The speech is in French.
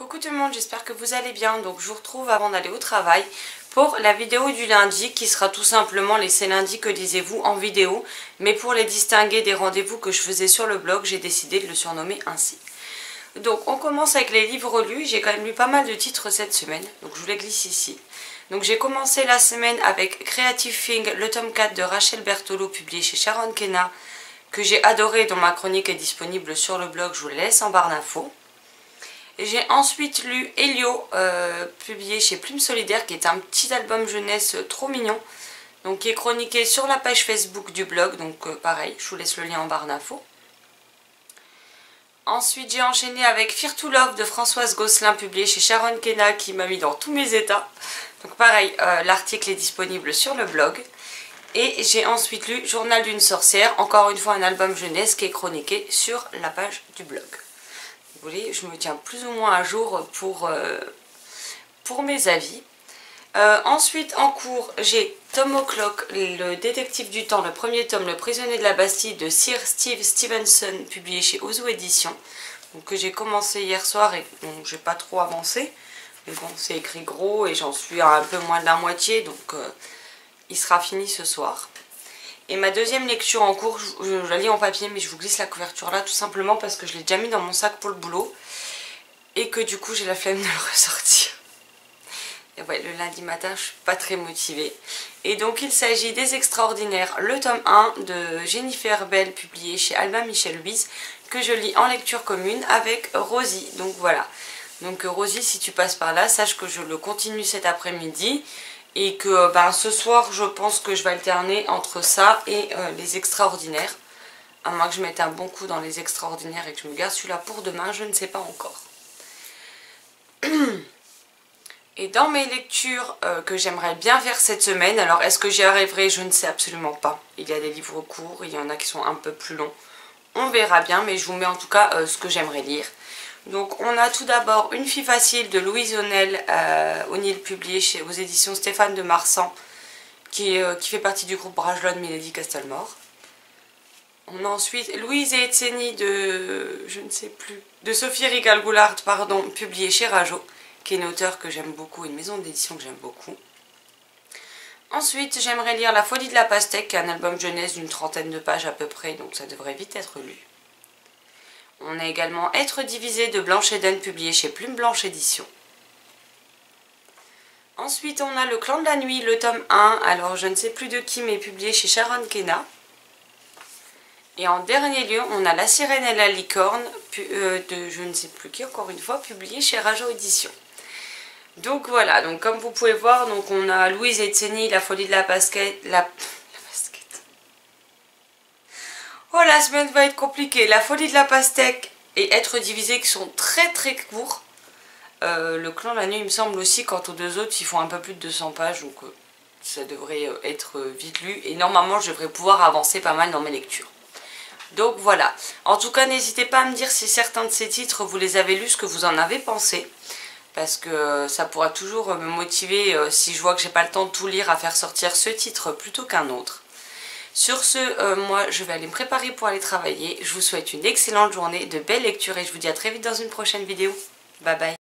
Coucou tout le monde, j'espère que vous allez bien. Donc je vous retrouve avant d'aller au travail pour la vidéo du lundi qui sera tout simplement les C'est lundi que lisez-vous en vidéo. Mais pour les distinguer des rendez-vous que je faisais sur le blog, j'ai décidé de le surnommer ainsi. Donc on commence avec les livres lus. J'ai quand même lu pas mal de titres cette semaine, donc je vous les glisse ici. Donc j'ai commencé la semaine avec Creative Thing, le tome 4 de Rachel Bertolo, publié chez Sharon Kenna, que j'ai adoré, dont ma chronique est disponible sur le blog, je vous le laisse en barre d'infos. J'ai ensuite lu Elio, publié chez Plume Solidaire, qui est un petit album jeunesse trop mignon, donc qui est chroniqué sur la page Facebook du blog, donc pareil, je vous laisse le lien en barre d'infos. Ensuite j'ai enchaîné avec Fear to Love de Françoise Gosselin, publié chez Sharon Kenna, qui m'a mis dans tous mes états. Donc pareil, l'article est disponible sur le blog. Et j'ai ensuite lu Journal d'une sorcière, encore une fois un album jeunesse qui est chroniqué sur la page du blog. Vous voyez, je me tiens plus ou moins à jour pour mes avis. Ensuite en cours, j'ai Tom O'Clock, le détective du temps, le premier tome, Le prisonnier de la Bastille de Sir Steve Stevenson, publié chez Ozu Éditions, que j'ai commencé hier soir et donc j'ai pas trop avancé. Mais bon, c'est écrit gros et j'en suis à un peu moins de la moitié, donc il sera fini ce soir. Et ma deuxième lecture en cours, je la lis en papier, mais je vous glisse la couverture là tout simplement parce que je l'ai déjà mis dans mon sac pour le boulot et que du coup j'ai la flemme de le ressortir. Et ouais, le lundi matin je suis pas très motivée. Et donc il s'agit des Extraordinaires, le tome 1 de Jennifer Bell, publié chez Albin Michel Louise, que je lis en lecture commune avec Rosie. Donc voilà. Donc Rosie, si tu passes par là, sache que je le continue cet après-midi. Et que ce soir je pense que je vais alterner entre ça et les Extraordinaires. À moins que je mette un bon coup dans les Extraordinaires et que je me garde celui-là pour demain, je ne sais pas encore. Et dans mes lectures que j'aimerais bien faire cette semaine, alors est-ce que j'y arriverai? Je ne sais absolument pas. Il y a des livres courts, il y en a qui sont un peu plus longs. On verra bien, mais je vous mets en tout cas ce que j'aimerais lire. Donc on a tout d'abord Une fille facile de Louise O'Neill, publié aux éditions Stéphane de Marsan, qui fait partie du groupe Brajlon Mélodie Castelmore. On a ensuite Louise et Etseni de, je ne sais plus, de Sophie Rigal-Goulart, pardon, publié chez Rajo, qui est une auteure que j'aime beaucoup, une maison d'édition que j'aime beaucoup. Ensuite j'aimerais lire La folie de la pastèque, qui est un album jeunesse d'une 30aine de pages à peu près, donc ça devrait vite être lu. On a également Être divisé de Blanche Eden, publié chez Plume Blanche Édition. Ensuite on a Le clan de la nuit, le tome 1, alors je ne sais plus de qui, mais publié chez Sharon Kenna. Et en dernier lieu, on a La sirène et la licorne, de je ne sais plus qui, encore une fois, publié chez Rajo Édition. Donc voilà, donc comme vous pouvez voir, donc on a Louise Etseni, La folie de la basket, Oh, la semaine va être compliquée. La folie de la pastèque et Être divisé qui sont très très courts. Le clan de la nuit, il me semble aussi, quant aux deux autres, ils font un peu plus de 200 pages, donc ça devrait être vite lu. Et normalement, je devrais pouvoir avancer pas mal dans mes lectures. Donc voilà. En tout cas, n'hésitez pas à me dire si certains de ces titres, vous les avez lus, ce que vous en avez pensé. Parce que ça pourra toujours me motiver, si je vois que j'ai pas le temps de tout lire, à faire sortir ce titre plutôt qu'un autre. Sur ce, moi je vais aller me préparer pour aller travailler. Je vous souhaite une excellente journée, de belles lectures et je vous dis à très vite dans une prochaine vidéo. Bye bye.